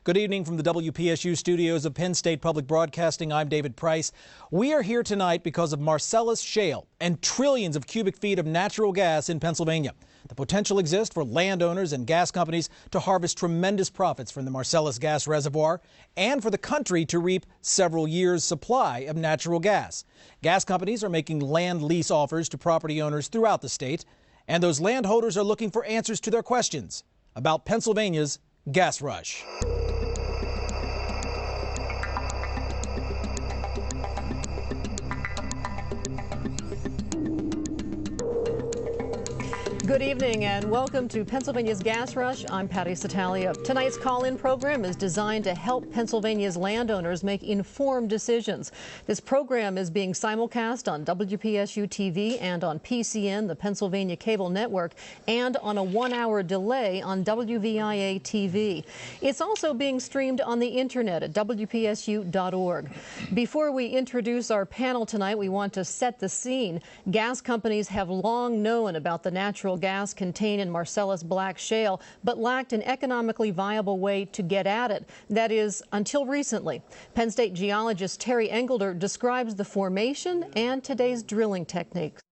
Good evening from the WPSU studios of Penn State Public Broadcasting. I'm David Price. We are here tonight because of Marcellus Shale and trillions of cubic feet of natural gas in Pennsylvania. The potential exists for landowners and gas companies to harvest tremendous profits from the Marcellus gas reservoir and for the country to reap several years' supply of natural gas. Gas companies are making land lease offers to property owners throughout the state, and those landholders are looking for answers to their questions about Pennsylvania's gas rush. Good evening and welcome to Pennsylvania's Gas Rush. I'm Patty Satalia. Tonight's call-in program is designed to help Pennsylvania's landowners make informed decisions. This program is being simulcast on WPSU TV and on PCN, the Pennsylvania Cable Network, and on a 1-hour delay on WVIA TV. It's also being streamed on the internet at wpsu.org. Before we introduce our panel tonight, we want to set the scene. Gas companies have long known about the natural gas contained in Marcellus black shale, but lacked an economically viable way to get at it. That is, until recently. Penn State geologist Terry Engelder describes the formation and today's drilling techniques.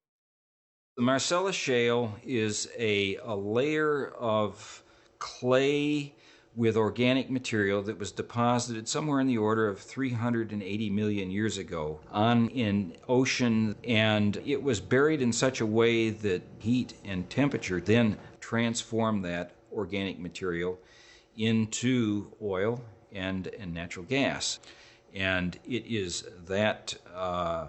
The Marcellus shale is a layer of clay with organic material that was deposited somewhere in the order of 380 million years ago on an ocean, and it was buried in such a way that heat and temperature then transformed that organic material into oil and natural gas. And it is that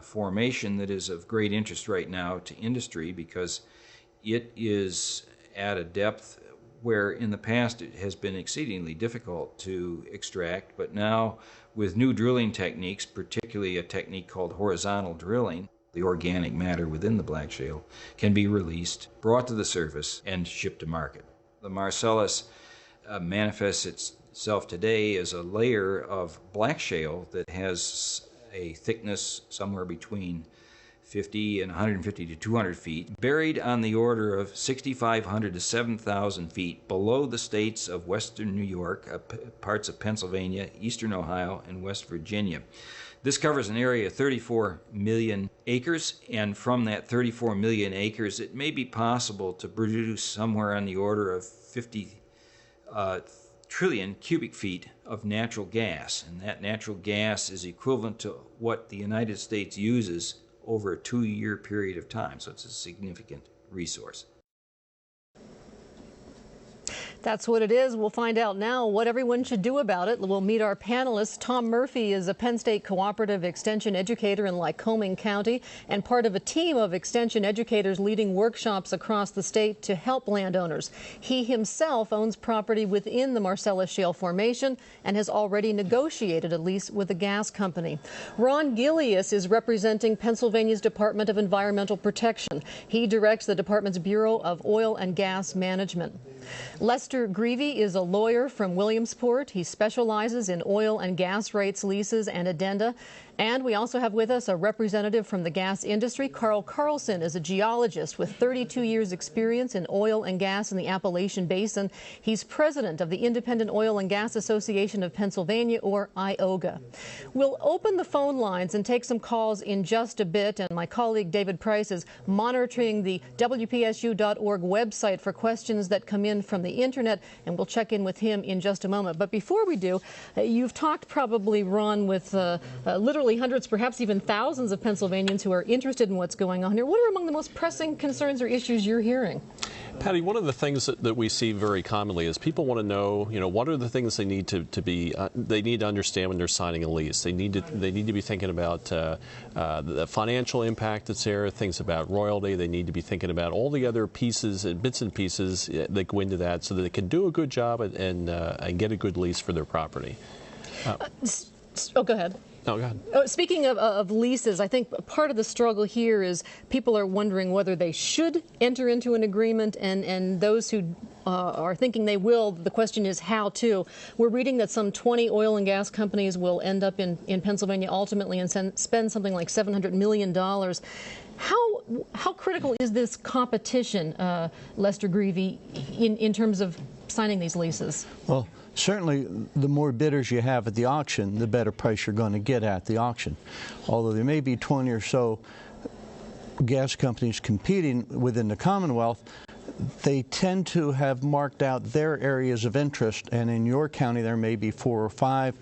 formation that is of great interest right now to industry, because it is at a depth where in the past it has been exceedingly difficult to extract, but now with new drilling techniques, particularly a technique called horizontal drilling, the organic matter within the black shale can be released, brought to the surface, and shipped to market. The Marcellus manifests itself today as a layer of black shale that has a thickness somewhere between 50 and 150 to 200 feet, buried on the order of 6,500 to 7,000 feet below the states of western New York, parts of Pennsylvania, eastern Ohio, and West Virginia. This covers an area of 34 million acres, and from that 34 million acres, it may be possible to produce somewhere on the order of 50 trillion cubic feet of natural gas, and that natural gas is equivalent to what the United States uses over a 2-year period of time, so it's a significant resource. That's what it is. We'll find out now what everyone should do about it. We'll meet our panelists. Tom Murphy is a Penn State Cooperative Extension educator in Lycoming County and part of a team of extension educators leading workshops across the state to help landowners. He himself owns property within the Marcellus Shale formation and has already negotiated a lease with a gas company. Ron Gillius is representing Pennsylvania's Department of Environmental Protection. He directs the department's Bureau of Oil and Gas Management. Lester Greavy is a lawyer from Williamsport. He specializes in oil and gas rates, leases, and addenda. And we also have with us a representative from the gas industry. Carl Carlson is a geologist with 32 years experience in oil and gas in the Appalachian Basin. He's president of the Independent Oil and Gas Association of Pennsylvania, or IOGA. We'll open the phone lines and take some calls in just a bit, and my colleague David Price is monitoring the WPSU.org website for questions that come in from the internet, and we'll check in with him in just a moment. But before we do, you've talked probably, Ron, with literally hundreds, perhaps even thousands of Pennsylvanians who are interested in what's going on here. What are among the most pressing concerns or issues you're hearing? Patty, one of the things that we see very commonly is people want to know, what are the things they need they need to understand when they're signing a lease. They need to be thinking about the financial impact that's there, things about royalty. They need to be thinking about all the other pieces and bits and pieces that go into that, so that they can do a good job and get a good lease for their property. Go ahead. No, go ahead. Speaking of leases, I think part of the struggle here is people are wondering whether they should enter into an agreement, and those who are thinking they will, the question is how to. We're reading that some 20 oil and gas companies will end up in Pennsylvania ultimately and spend something like $700 million. How critical is this competition, Lester Greavy, in terms of signing these leases? Well, certainly the more bidders you have at the auction, the better price you're going to get at the auction. Although there may be 20 or so gas companies competing within the Commonwealth, they tend to have marked out their areas of interest, and in your county there may be 4 or 5,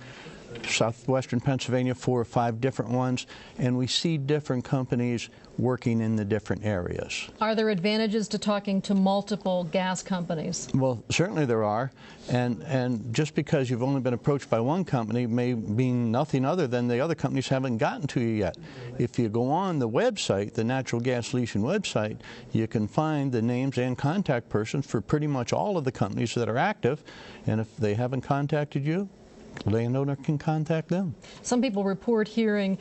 southwestern Pennsylvania 4 or 5 different ones, and we see different companies working in the different areas. Are there advantages to talking to multiple gas companies? Well, certainly there are, and just because you've only been approached by one company may mean nothing other than the other companies haven't gotten to you yet. If you go on the website, the natural gas leasing website, you can find the names and contact persons for pretty much all of the companies that are active, and if they haven't contacted you, landowner can contact them. Some people report hearing,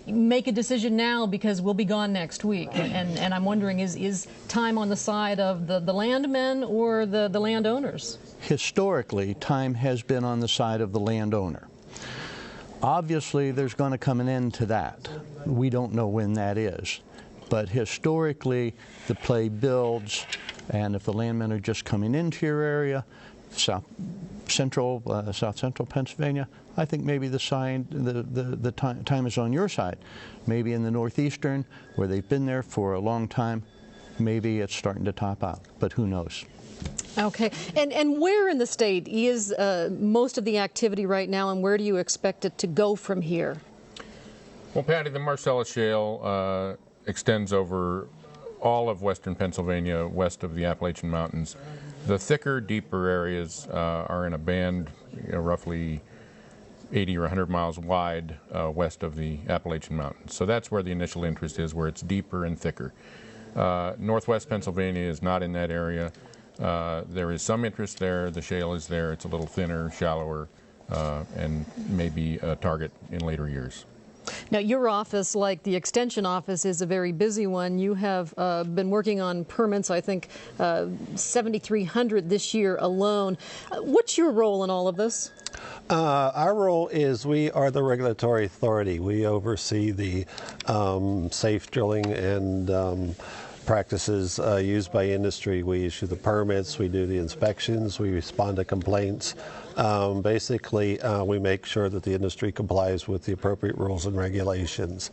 make a decision now because we'll be gone next week. And I'm wondering, is time on the side of the landmen or the landowners? Historically, time has been on the side of the landowner. Obviously, there's going to come an end to that. We don't know when that is. But historically, the play builds, and if the landmen are just coming into your area, south central Pennsylvania, I think maybe the time is on your side. Maybe in the northeastern, where they've been there for a long time, maybe it's starting to top out, but who knows? Okay, and where in the state is most of the activity right now, and where do you expect it to go from here? Well, Patty, the Marcellus Shale extends over all of western Pennsylvania, west of the Appalachian Mountains. The thicker, deeper areas are in a band, roughly 80 or 100 miles wide west of the Appalachian Mountains. So that's where the initial interest is, where it's deeper and thicker. Northwest Pennsylvania is not in that area. There is some interest there. The shale is there. It's a little thinner, shallower, and maybe a target in later years. Now, your office, like the Extension office, is a very busy one. You have been working on permits, I think, 7,300 this year alone. What's your role in all of this? Our role is we are the regulatory authority. We oversee the safe drilling and practices used by industry. We issue the permits, we do the inspections, we respond to complaints. Basically, we make sure that the industry complies with the appropriate rules and regulations.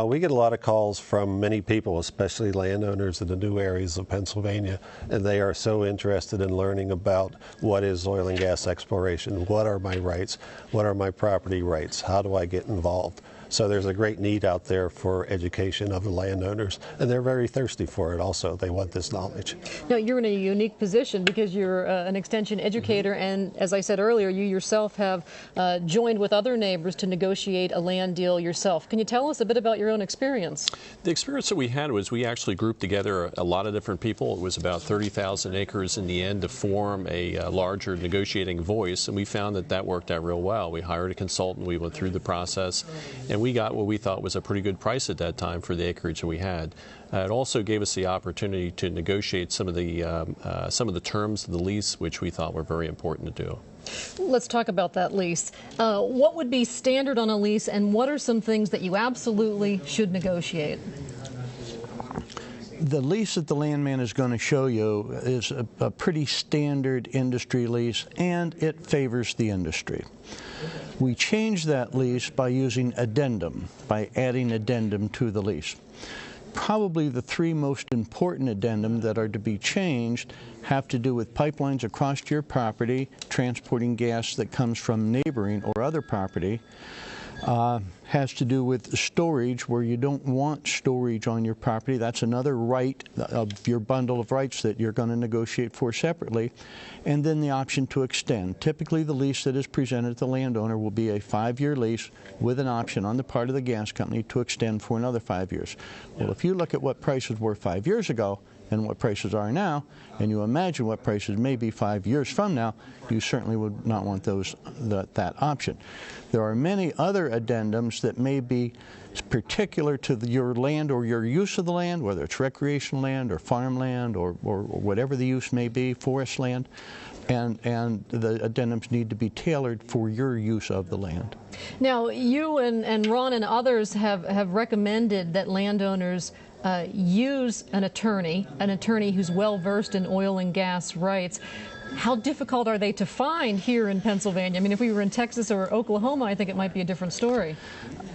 We get a lot of calls from many people, especially landowners in the new areas of Pennsylvania, and they are so interested in learning about what is oil and gas exploration, what are my rights, what are my property rights, how do I get involved. So there's a great need out there for education of the landowners, and they're very thirsty for it also. They want this knowledge. Now, you're in a unique position because you're an extension educator, and as I said earlier, you yourself have joined with other neighbors to negotiate a land deal yourself. Can you tell us a bit about your own experience? The experience that we had was we actually grouped together a lot of different people. It was about 30,000 acres in the end to form a larger negotiating voice, and we found that that worked out real well. We hired a consultant, we went through the process, and we got what we thought was a pretty good price at that time for the acreage that we had. It also gave us the opportunity to negotiate some of the terms of the lease, which we thought were very important to do. Let's talk about that lease. What would be standard on a lease, and what are some things that you absolutely should negotiate? The lease that the landman is going to show you is a pretty standard industry lease, and it favors the industry. We change that lease by using addendum, by adding addendum to the lease. Probably the 3 most important addendum that are to be changed have to do with pipelines across your property, transporting gas that comes from neighboring or other property. Has to do with storage, where you don't want storage on your property. That's another right of your bundle of rights that you're going to negotiate for separately. And then the option to extend. Typically, the lease that is presented to the landowner will be a 5-year lease with an option on the part of the gas company to extend for another 5 years. Well, if you look at what prices were 5 years ago and what prices are now, and you imagine what prices may be 5 years from now, you certainly would not want that option. There are many other addendums that may be particular to your land or your use of the land, whether it's recreational land or farmland or whatever the use may be, forest land, and the addendums need to be tailored for your use of the land. Now, you and Ron and others have recommended that landowners use an attorney who's well versed in oil and gas rights. How difficult are they to find here in Pennsylvania? I mean, if we were in Texas or Oklahoma, I think it might be a different story.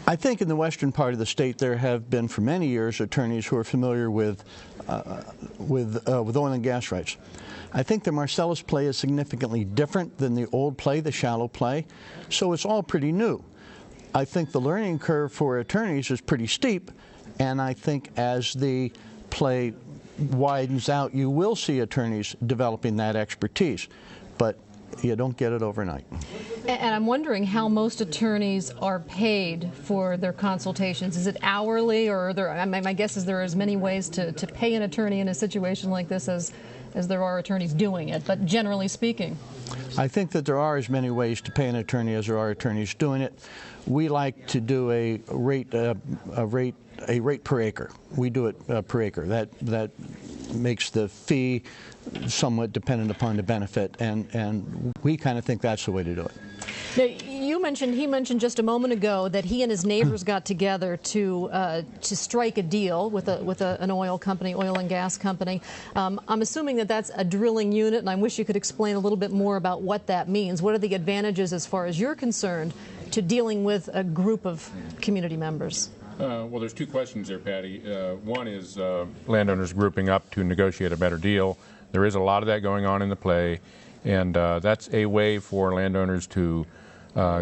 I think in the western part of the state there have been for many years attorneys who are familiar with oil and gas rights. I think the Marcellus play is significantly different than the old play, the shallow play, so it's all pretty new. I think the learning curve for attorneys is pretty steep, and I think as the play widens out, you will see attorneys developing that expertise, but you don't get it overnight. And I'm wondering how most attorneys are paid for their consultations. Is it hourly, or are there, my guess is there are as many ways to pay an attorney in a situation like this as there are attorneys doing it, but generally speaking. I think that there are as many ways to pay an attorney as there are attorneys doing it. We like to do a rate per acre. We do it per acre. That makes the fee somewhat dependent upon the benefit, and we kind of think that's the way to do it. Now, he mentioned just a moment ago that he and his neighbors got together to strike a deal with an oil company, oil and gas company. I'm assuming that that's a drilling unit, and I wish you could explain a little bit more about what that means. What are the advantages, as far as you're concerned, to dealing with a group of community members? Well, there's two questions there, Patty. One is landowners grouping up to negotiate a better deal. There is a lot of that going on in the play, and that's a way for landowners to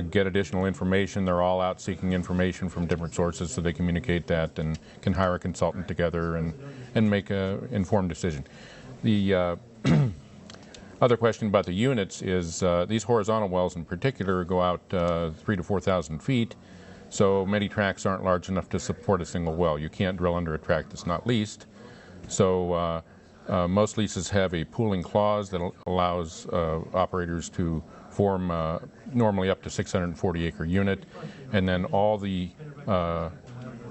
get additional information. They're all out seeking information from different sources, so they communicate that and can hire a consultant together and make an informed decision. The other question about the units is these horizontal wells in particular go out 3,000 to 4,000 feet. So many tracts aren't large enough to support a single well. You can't drill under a tract that's not leased. So most leases have a pooling clause that allows operators to form normally up to 640-acre unit, and then all the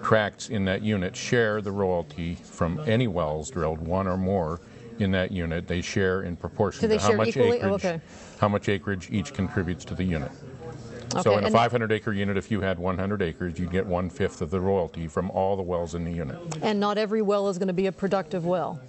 tracts in that unit share the royalty from any wells drilled, one or more, in that unit. They share in proportion to how much acreage each contributes to the unit. Okay. So in a 500-acre unit, if you had 100 acres, you'd get 1/5 of the royalty from all the wells in the unit. And not every well is going to be a productive well?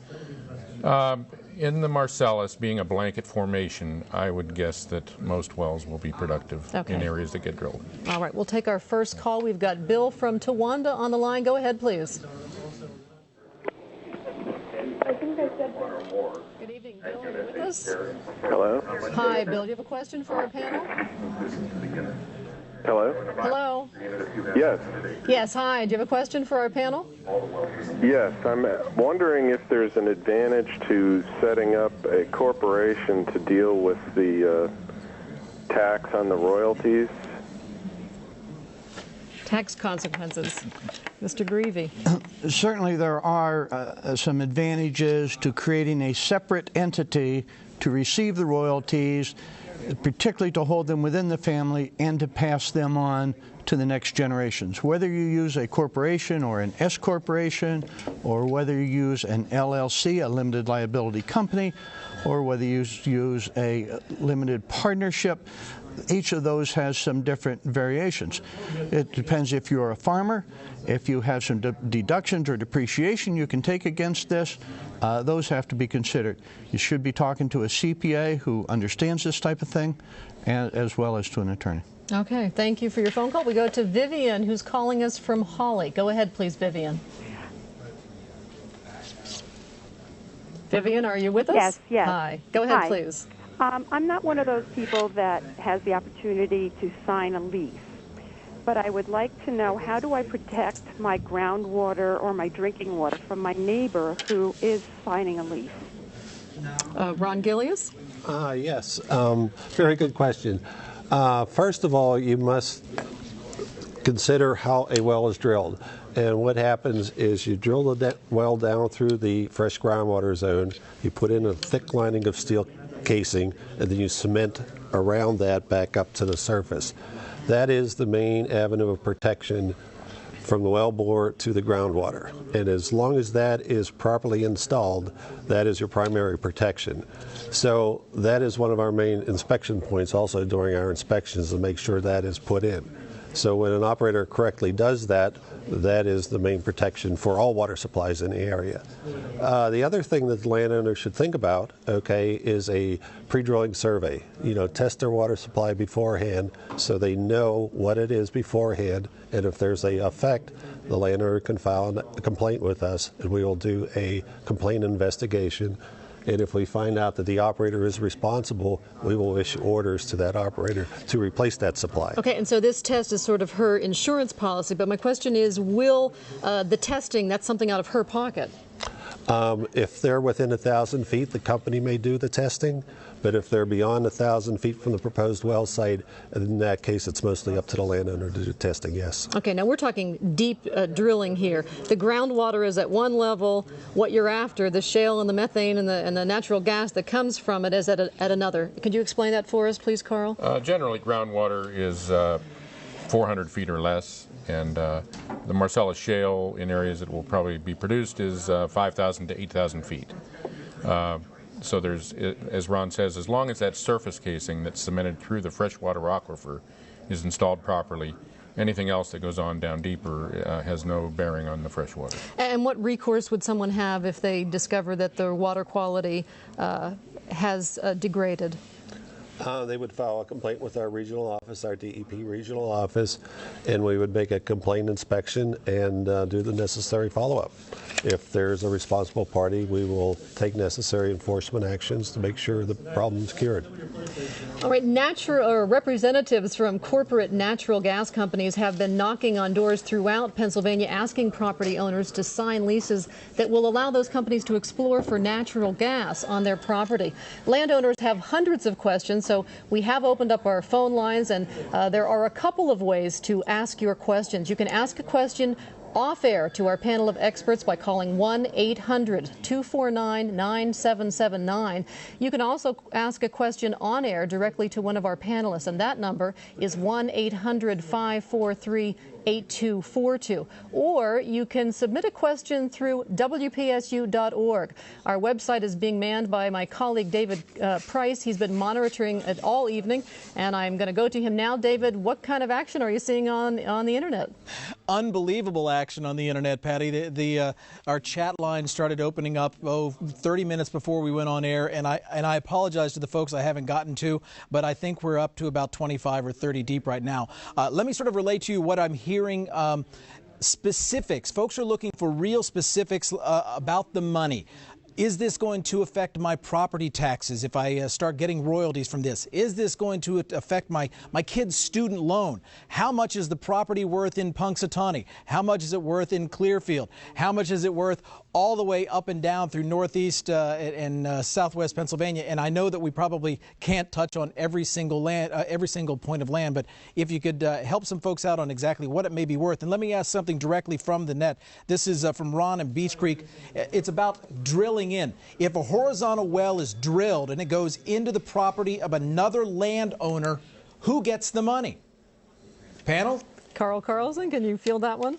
In the Marcellus, being a blanket formation, I would guess that most wells will be productive in areas that get drilled. All right, we'll take our first call. We've got Bill from Towanda on the line. Go ahead, please. I think I said one or more. Good evening, Bill. Are you with us? Hello? Hi, Bill. Do you have a question for our panel? Hello? Hello? Yes. Yes, hi. Do you have a question for our panel? Yes. I'm wondering if there's an advantage to setting up a corporation to deal with the tax on the royalties. Tax consequences. Mr. Greavy. Certainly there are some advantages to creating a separate entity to receive the royalties, particularly to hold them within the family and to pass them on to the next generations. Whether you use a corporation or an S corporation, or whether you use an LLC, a limited liability company, or whether you use a limited partnership, each of those has some different variations. It depends if you're a farmer, if you have some deductions or depreciation you can take against this. Those have to be considered. You should be talking to a CPA who understands this type of thing, and as well as to an attorney. Okay, thank you for your phone call. We go to Vivian, who's calling us from Hawley. Go ahead, please, Vivian. Vivian, are you with us? Yes, yes. Hi. Go ahead, Hi. please. I'm not one of those people that has the opportunity to sign a lease, but I would like to know, how do I protect my groundwater or my drinking water from my neighbor who is signing a lease? Ron Gillius? Yes, very good question. First of all, you must consider how a well is drilled. And what happens is you drill the well down through the fresh groundwater zone, you put in a thick lining of steel casing, and then you cement around that back up to the surface. That is the main avenue of protection from the wellbore to the groundwater. And as long as that is properly installed, that is your primary protection. So that is one of our main inspection points also during our inspections, to make sure that is put in. So when an operator correctly does that, that is the main protection for all water supplies in the area. The other thing that the landowner should think about, okay, is a pre-drilling survey. You know, test their water supply beforehand so they know what it is beforehand, and if there's a effect, the landowner can file a complaint with us, and we will do a complaint investigation. And if we find out that the operator is responsible, we will issue orders to that operator to replace that supply. Okay, and so this test is sort of her insurance policy, but my question is, will the testing, that's something out of her pocket? If they're within 1,000 feet, the company may do the testing, but if they're beyond 1,000 feet from the proposed well site, in that case, it's mostly up to the landowner to do testing, yes. Okay, now we're talking deep drilling here. The groundwater is at one level. What you're after, the shale and the methane and the natural gas that comes from it, is at another. Could you explain that for us, please, Carl? Generally, groundwater is 400 feet or less, and the Marcellus shale in areas that will probably be produced is 5,000 to 8,000 feet. So there's, as Ron says, as long as that surface casing that's cemented through the freshwater aquifer is installed properly, anything else that goes on down deeper has no bearing on the freshwater. And what recourse would someone have if they discover that the water quality has degraded? They would file a complaint with our regional office, our DEP regional office, and we would make a complaint inspection and do the necessary follow-up. If there's a responsible party, we will take necessary enforcement actions to make sure the problem's cured. All right, representatives from corporate natural gas companies have been knocking on doors throughout Pennsylvania asking property owners to sign leases that will allow those companies to explore for natural gas on their property. Landowners have hundreds of questions, so we have opened up our phone lines, and there are a couple of ways to ask your questions. You can ask a question off-air to our panel of experts by calling 1-800-249-9779. You can also ask a question on-air directly to one of our panelists, and that number is 1-800-543-8242. Or you can submit a question through wpsu.org. Our website is being manned by my colleague David Price. He's been monitoring it all evening, and I'm going to go to him now. David, what kind of action are you seeing on the internet? Unbelievable action on the internet, Patty. Our chat line started opening up 30 minutes before we went on air, and I apologize to the folks I haven't gotten to, but I think we're up to about 25 or 30 deep right now. Let me sort of relate to you what I'm hearing. Specifics. Folks are looking for real specifics about the money. Is this going to affect my property taxes if I start getting royalties from this? Is this going to affect my kid's student loan? How much is the property worth in Punxsutawney? How much is it worth in Clearfield? How much is it worth all the way up and down through northeast and southwest Pennsylvania? And I know that we probably can't touch on every single point of land, but if you could help some folks out on exactly what it may be worth. And let me ask something directly from the net. This is from Ron in Beach Creek. It's about drilling in. If a horizontal well is drilled and it goes into the property of another landowner, who gets the money? Panel? Carl Carlson, can you field that one?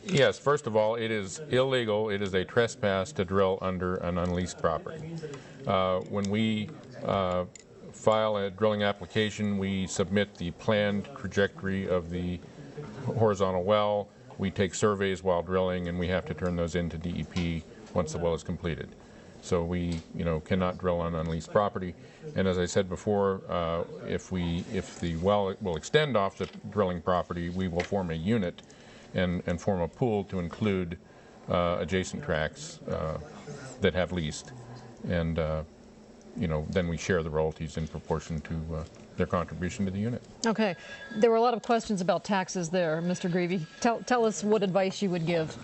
Yes, first of all, it is illegal. It is a trespass to drill under an unleased property. When we file a drilling application, we submit the planned trajectory of the horizontal well. We take surveys while drilling, and we have to turn those into DEP once the well is completed. So we, cannot drill on unleased property. And as I said before, if the well will extend off the drilling property, we will form a unit and form a pool to include adjacent tracts that have leased, and then we share the royalties in proportion to their contribution to the unit. Okay, there were a lot of questions about taxes there, Mr. Greavy. Tell us what advice you would give.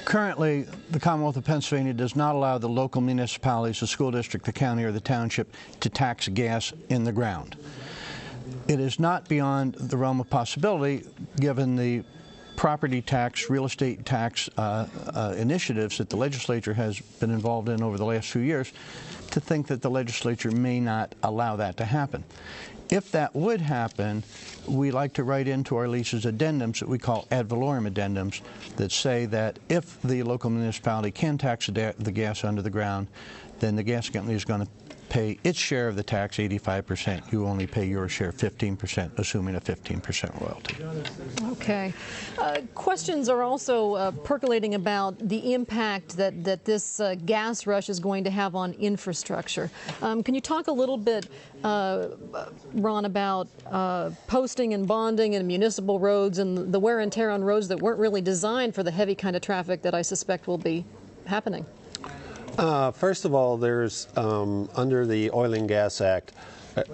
Currently, the Commonwealth of Pennsylvania does not allow the local municipalities, the school district, the county, or the township to tax gas in the ground. It is not beyond the realm of possibility, given the property tax, real estate tax initiatives that the legislature has been involved in over the last few years, to think that the legislature may not allow that to happen. If that would happen, we like to write into our leases addendums that we call ad valorem addendums that say that if the local municipality can tax the gas under the ground, then the gas company is going to pay its share of the tax, 85%. You only pay your share, 15%, assuming a 15% royalty. Okay. Questions are also percolating about the impact that this gas rush is going to have on infrastructure. Can you talk a little bit, Ron, about posting and bonding and municipal roads and the wear and tear on roads that weren't really designed for the heavy kind of traffic that I suspect will be happening? First of all, there's, under the Oil and Gas Act,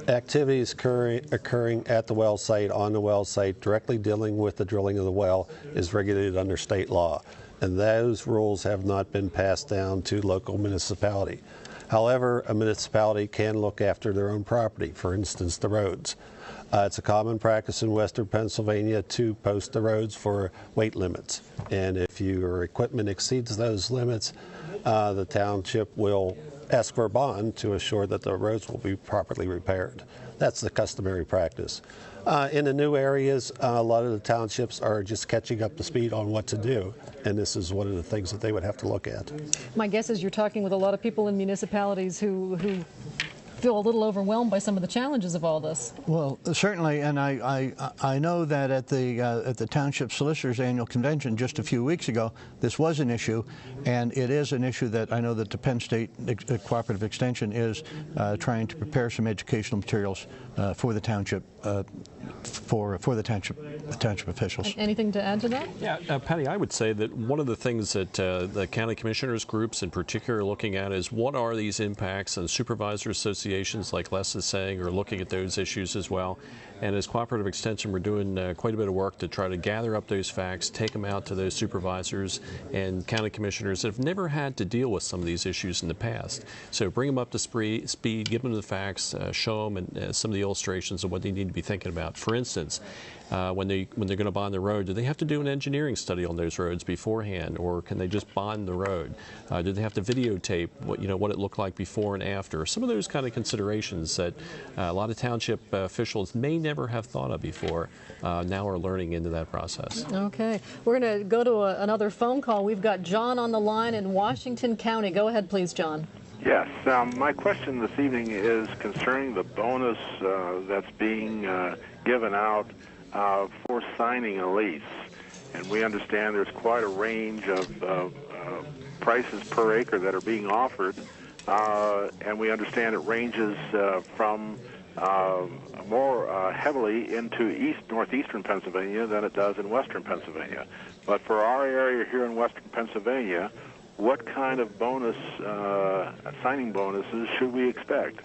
activities occurring at the well site, on the well site, directly dealing with the drilling of the well is regulated under state law. And those rules have not been passed down to local municipality. However, a municipality can look after their own property, for instance, the roads. It's a common practice in western Pennsylvania to post the roads for weight limits. And if your equipment exceeds those limits, the township will ask for a bond to assure that the roads will be properly repaired. That's the customary practice. In the new areas, a lot of the townships are just catching up to speed on what to do, and this is one of the things that they would have to look at. My guess is you're talking with a lot of people in municipalities who feel a little overwhelmed by some of the challenges of all this. Well, certainly, and I know that at the Township Solicitors Annual Convention just a few weeks ago, this was an issue, and it is an issue that I know that the Penn State Cooperative Extension is trying to prepare some educational materials for the township, for the township officials. Anything to add to that? Yeah, Patty, I would say that one of the things that the county commissioners groups in particular are looking at is what are these impacts, and supervisor associations like Les is saying are looking at those issues as well. And as Cooperative Extension, we're doing quite a bit of work to try to gather up those facts, take them out to those supervisors and county commissioners that have never had to deal with some of these issues in the past. So bring them up to speed, give them the facts, show them and some of the illustrations of what they need to be thinking about. For instance, when they're going to bond the road, do they have to do an engineering study on those roads beforehand, or can they just bond the road? Do they have to videotape what it looked like before and after? Some of those kind of considerations that a lot of township officials may never have thought of before now are learning into that process. Okay, we're going to go to another phone call. We've got John on the line in Washington County. Go ahead, please, John. Yes, my question this evening is concerning the bonus that's being given out for signing a lease. And we understand there's quite a range of prices per acre that are being offered, and we understand it ranges from more heavily into northeastern Pennsylvania than it does in western Pennsylvania. But for our area here in western Pennsylvania, what kind of bonus, signing bonuses should we expect?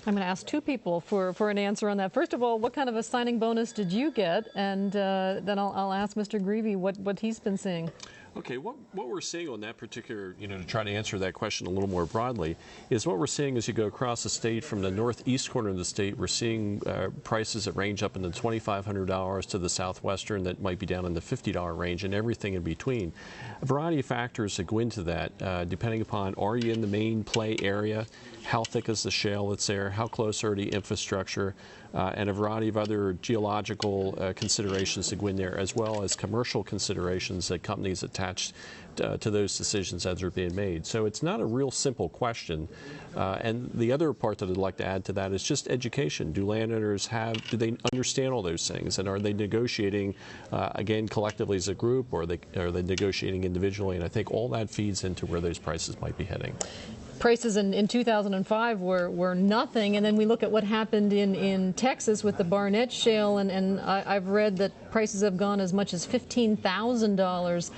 I'm going to ask two people for an answer on that. First of all, what kind of a signing bonus did you get? And then I'll ask Mr. Greavy what he's been seeing. Okay, what we're seeing on that particular, to try to answer that question a little more broadly, is what we're seeing as you go across the state from the northeast corner of the state, we're seeing prices that range up in the $2,500 to the southwestern that might be down in the $50 range, and everything in between. A variety of factors that go into that, depending upon, are you in the main play area? How thick is the shale that's there? How close are the infrastructure? And a variety of other geological considerations that go in there, as well as commercial considerations that companies attach to those decisions as they're being made. So it's not a real simple question. And the other part that I'd like to add to that is just education. Do landowners do they understand all those things? And are they negotiating, again, collectively as a group, or are they negotiating individually? And I think all that feeds into where those prices might be heading. Prices in 2005 were nothing, and then we look at what happened in Texas with the Barnett Shale, and I've read that prices have gone as much as $15,000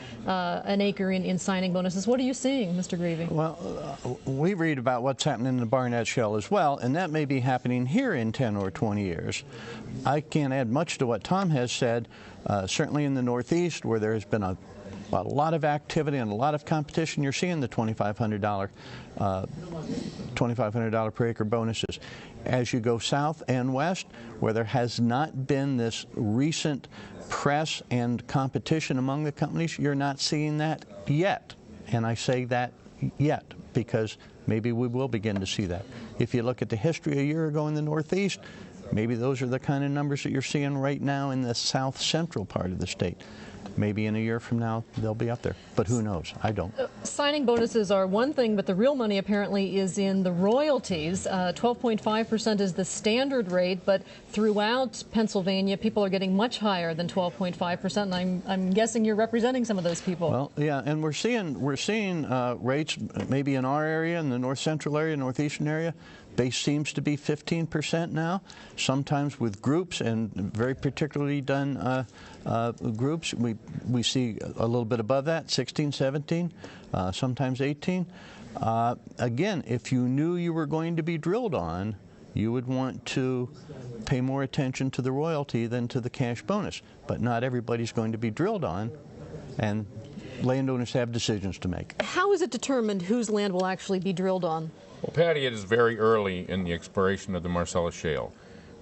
an acre in signing bonuses. What are you seeing, Mr. Greavy? Well, we read about what's happening in the Barnett Shale as well, and that may be happening here in 10 or 20 years. I can't add much to what Tom has said. Certainly in the Northeast, where there has been a lot of activity and a lot of competition, you're seeing the $2,500 per acre bonuses. As you go south and west, where there has not been this recent press and competition among the companies, you're not seeing that yet. And I say that yet because maybe we will begin to see that. If you look at the history a year ago in the Northeast, Maybe those are the kind of numbers that you're seeing right now in the south central part of the state. Maybe in a year from now, they'll be up there. But who knows? I don't. Signing bonuses are one thing, but the real money apparently is in the royalties. 12.5% is the standard rate, but throughout Pennsylvania, people are getting much higher than 12.5%, and I'm guessing you're representing some of those people. Well, yeah, and we're seeing rates maybe in our area, in the north central area, northeastern area. Base seems to be 15% now, sometimes with groups, and very particularly done groups. We see a little bit above that, 16, 17, sometimes 18. Again, if you knew you were going to be drilled on, you would want to pay more attention to the royalty than to the cash bonus. But not everybody's going to be drilled on, and landowners have decisions to make. How is it determined whose land will actually be drilled on? Well, Patty, it is very early in the exploration of the Marcellus Shale.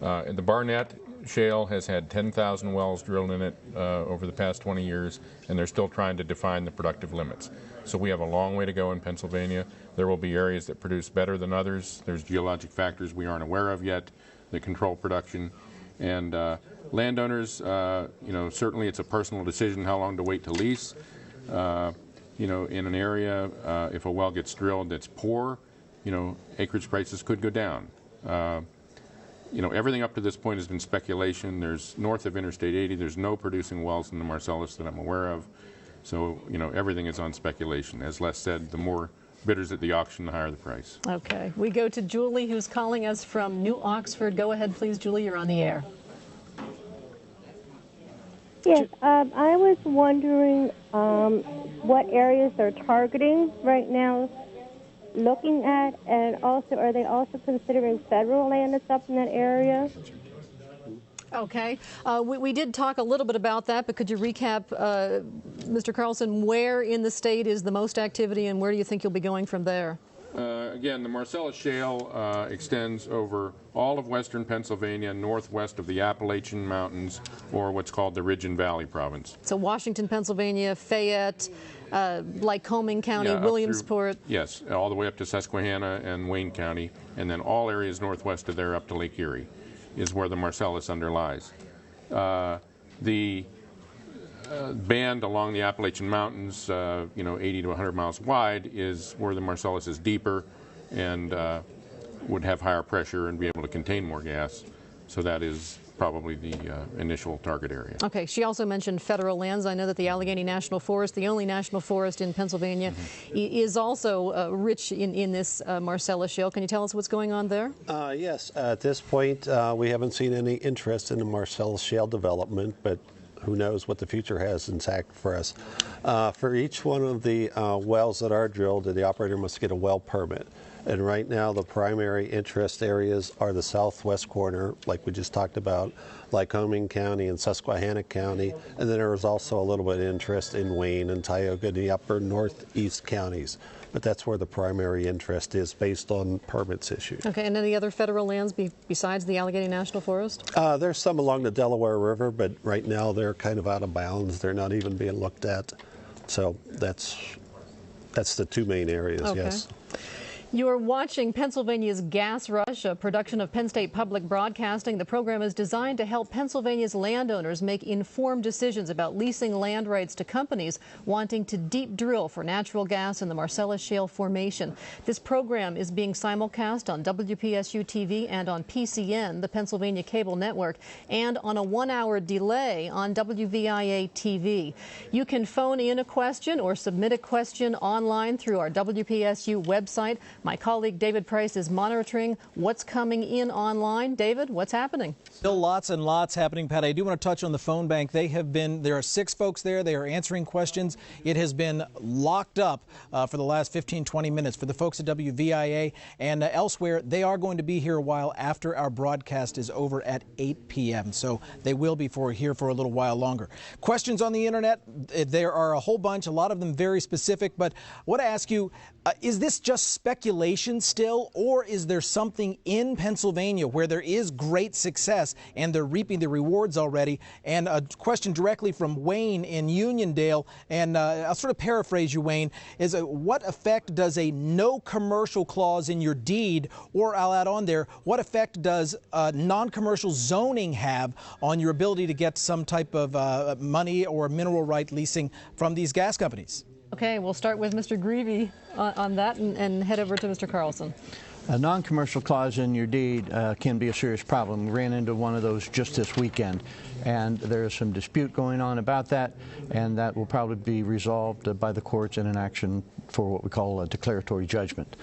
The Barnett Shale has had 10,000 wells drilled in it over the past 20 years, and they're still trying to define the productive limits. So we have a long way to go in Pennsylvania. There will be areas that produce better than others. There's geologic factors we aren't aware of yet that control production. And landowners, certainly it's a personal decision how long to wait to lease. In an area, if a well gets drilled that's poor, acreage prices could go down. Everything up to this point has been speculation. There's north of Interstate 80, there's no producing wells in the Marcellus that I'm aware of. So, everything is on speculation. As Les said, the more bidders at the auction, the higher the price. Okay. We go to Julie, who's calling us from New Oxford. Go ahead, please, Julie. You're on the air. Yes, I was wondering what areas they're targeting right now, looking at, and also are they also considering federal land that's up in that area? Okay. We did talk a little bit about that, but could you recap, Mr. Carlson, where in the state is the most activity, and where do you think you'll be going from there? Again, the Marcellus Shale extends over all of western Pennsylvania, northwest of the Appalachian Mountains, or what's called the Ridge and Valley Province. So Washington, Pennsylvania, Fayette, Lycoming County, Williamsport. Yes, all the way up to Susquehanna and Wayne County, and then all areas northwest of there up to Lake Erie is where the Marcellus underlies. The band along the Appalachian Mountains, 80 to 100 miles wide, is where the Marcellus is deeper and would have higher pressure and be able to contain more gas. So that is probably the initial target area. Okay. She also mentioned federal lands. I know that the Allegheny National Forest, the only national forest in Pennsylvania, is also rich in this Marcellus Shale. Can you tell us what's going on there? Yes. At this point, we haven't seen any interest in the Marcellus Shale development, but who knows what the future has intact for us. For each one of the wells that are drilled, the operator must get a well permit. And right now, the primary interest areas are the southwest corner, like we just talked about, Lycoming County and Susquehanna County. And then there is also a little bit of interest in Wayne and Tioga and the upper northeast counties. But that's where the primary interest is based on permits issued. Okay, and any other federal lands besides the Allegheny National Forest? There's some along the Delaware River, but right now they're kind of out of bounds. They're not even being looked at. So that's the two main areas, okay. Yes. You're watching Pennsylvania's Gas Rush, a production of Penn State Public Broadcasting. The program is designed to help Pennsylvania's landowners make informed decisions about leasing land rights to companies wanting to deep drill for natural gas in the Marcellus Shale Formation. This program is being simulcast on WPSU TV and on PCN, the Pennsylvania Cable Network, and on a 1-hour delay on WVIA TV. You can phone in a question or submit a question online through our WPSU website. My colleague David Price is monitoring what's coming in online. David, what's happening? Still lots and lots happening, Pat. I do want to touch on the phone bank. There are 6 folks there. They are answering questions. It has been locked up for the last 15, 20 minutes. For the folks at WVIA and elsewhere, they are going to be here a while after our broadcast is over at 8 p.m. So they will be here for a little while longer. Questions on the internet, there are a whole bunch, a lot of them very specific. But I want to ask you, is this just speculation speculation still, or is there something in Pennsylvania where there is great success and they're reaping the rewards already? And a question directly from Wayne in Uniondale, and I'll sort of paraphrase you, Wayne, is what effect does a no commercial clause in your deed, or I'll add on there, what effect does non-commercial zoning have on your ability to get some type of money or mineral right leasing from these gas companies? Okay, we'll start with Mr. Greavy on that and head over to Mr. Carlson. A non-commercial clause in your deed can be a serious problem. We ran into one of those just this weekend, and there is some dispute going on about that, and that will probably be resolved by the courts in an action for what we call a declaratory judgment.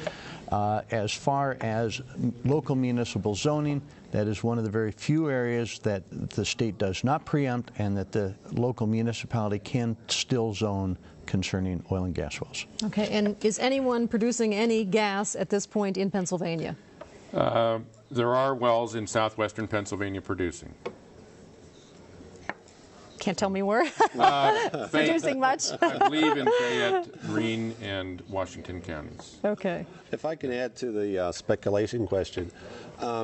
As far as local municipal zoning, that is one of the very few areas that the state does not preempt and that the local municipality can still zone concerning oil and gas wells. Okay, and is anyone producing any gas at this point in Pennsylvania? There are wells in southwestern Pennsylvania producing. Can't tell me where. Producing much? I believe in Fayette, Greene, and Washington counties. Okay. If I can add to the speculation question,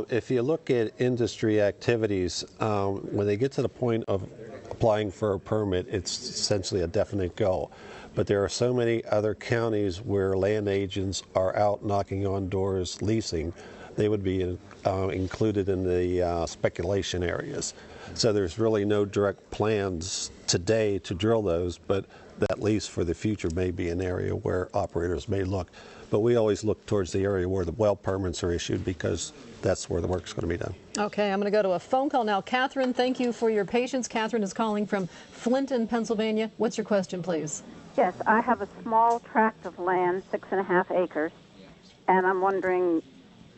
if you look at industry activities, when they get to the point of applying for a permit, it's essentially a definite go. But there are so many other counties where land agents are out knocking on doors leasing, they would be included in the speculation areas. So there's really no direct plans today to drill those, but that lease for the future may be an area where operators may look. But we always look towards the area where the well permits are issued because that's where the work's going to be done. Okay, I'm going to go to a phone call now. Catherine, thank you for your patience. Catherine is calling from Flinton, Pennsylvania. What's your question, please? Yes, I have a small tract of land, 6.5 acres, and I'm wondering,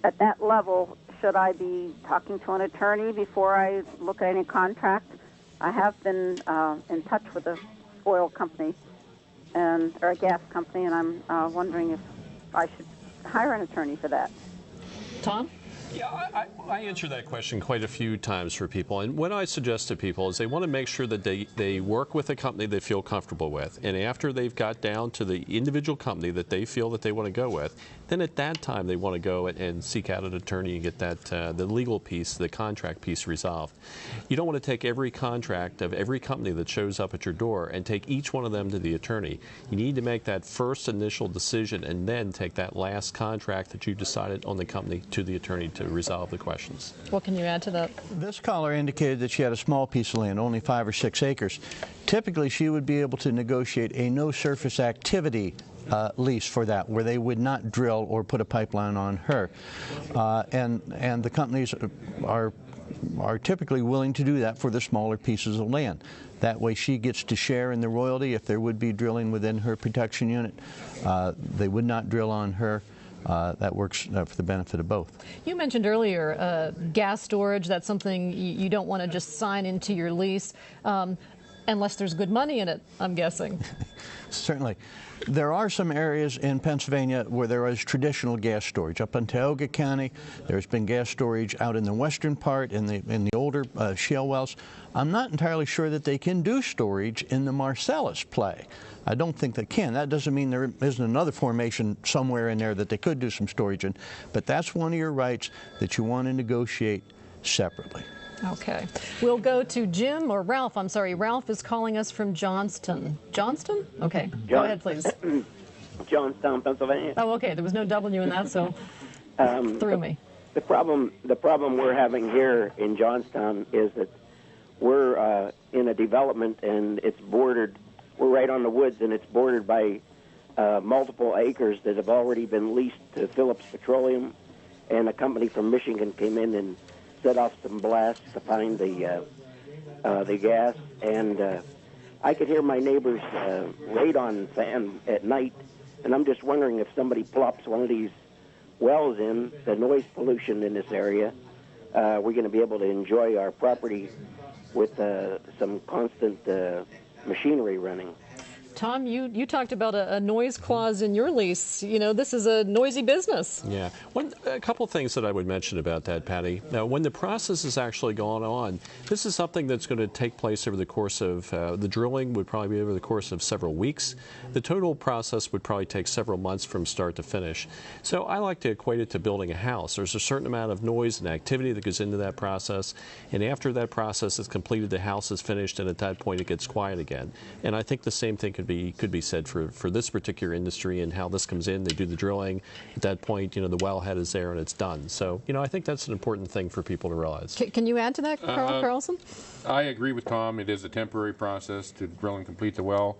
at that level, should I be talking to an attorney before I look at any contract? I have been in touch with a oil company or a gas company, and I'm wondering if I should hire an attorney for that. Tom? Yeah, I answer that question quite a few times for people, and what I suggest to people is they want to make sure that they work with a company they feel comfortable with, and after they've got down to the individual company that they feel that they want to go with, then at that time they want to go and seek out an attorney and get that the legal piece, the contract piece resolved. You don't want to take every contract of every company that shows up at your door and take each one of them to the attorney. You need to make that first initial decision and then take that last contract that you decided on the company to the attorney to resolve the questions. What can you add to that? This caller indicated that she had a small piece of land, only 5 or 6 acres. Typically, she would be able to negotiate a no surface activity lease for that, where they would not drill or put a pipeline on her. And the companies are typically willing to do that for the smaller pieces of land. That way she gets to share in the royalty if there would be drilling within her protection unit. They would not drill on her. That works for the benefit of both. You mentioned earlier gas storage. That's something you don't want to just sign into your lease unless there's good money in it, I'm guessing. Certainly. There are some areas in Pennsylvania where there is traditional gas storage. Up in Tioga County, there's been gas storage out in the western part, in the older shale wells. I'm not entirely sure that they can do storage in the Marcellus play. I don't think they can. That doesn't mean there isn't another formation somewhere in there that they could do some storage in, but that's one of your rights that you want to negotiate separately. Okay. We'll go to Jim, or Ralph, I'm sorry. Ralph is calling us from Johnston. Johnston? Okay. Go ahead, please. Johnstown, Pennsylvania. Oh, okay. There was no W in that, so threw me. The problem we're having here in Johnstown is that we're in a development and it's bordered. We're right on the woods and it's bordered by multiple acres that have already been leased to Phillips Petroleum, and a company from Michigan came in and set off some blasts to find the gas, and I could hear my neighbor's radon fan at night, and I'm just wondering if somebody plops one of these wells in, the noise pollution in this area, we're going to be able to enjoy our property with some constant machinery running. Tom, you talked about a noise clause in your lease. You know, this is a noisy business. Yeah. A couple of things that I would mention about that, Patty. Now, when the process is actually going on, this is something that's going to take place over the course of, the drilling would probably be over the course of several weeks. The total process would probably take several months from start to finish. So I like to equate it to building a house. There's a certain amount of noise and activity that goes into that process, and after that process is completed, the house is finished, and at that point it gets quiet again. And I think the same thing could be said for this particular industry and how this comes in. They do the drilling. At that point, you know, the wellhead is there and it's done. So, you know, I think that's an important thing for people to realize. Can you add to that, Carlson? I agree with Tom. It is a temporary process to drill and complete the well.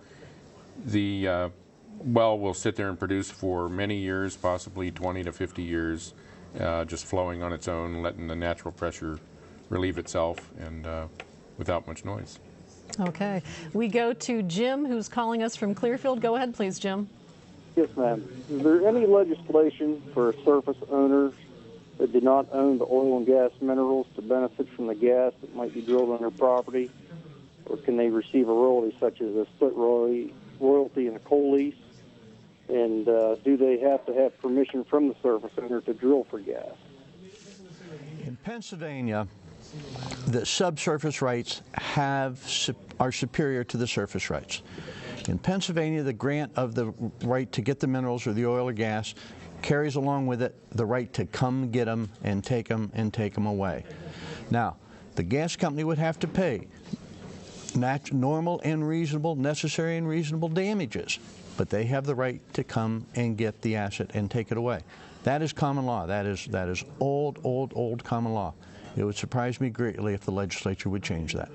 The well will sit there and produce for many years, possibly 20 to 50 years, just flowing on its own, letting the natural pressure relieve itself, and without much noise. Okay. We go to Jim, who's calling us from Clearfield. Go ahead, please, Jim. Yes, ma'am. Is there any legislation for surface owners that do not own the oil and gas minerals to benefit from the gas that might be drilled on their property? Or can they receive a royalty such as a split royalty in a coal lease? And do they have to have permission from the surface owner to drill for gas? In Pennsylvania, the subsurface rights are superior to the surface rights. In Pennsylvania, the grant of the right to get the minerals or the oil or gas carries along with it the right to come get them and take them away. Now, the gas company would have to pay normal and reasonable, necessary and reasonable damages, but they have the right to come and get the asset and take it away. That is common law. That is old common law. It would surprise me greatly if the legislature would change that.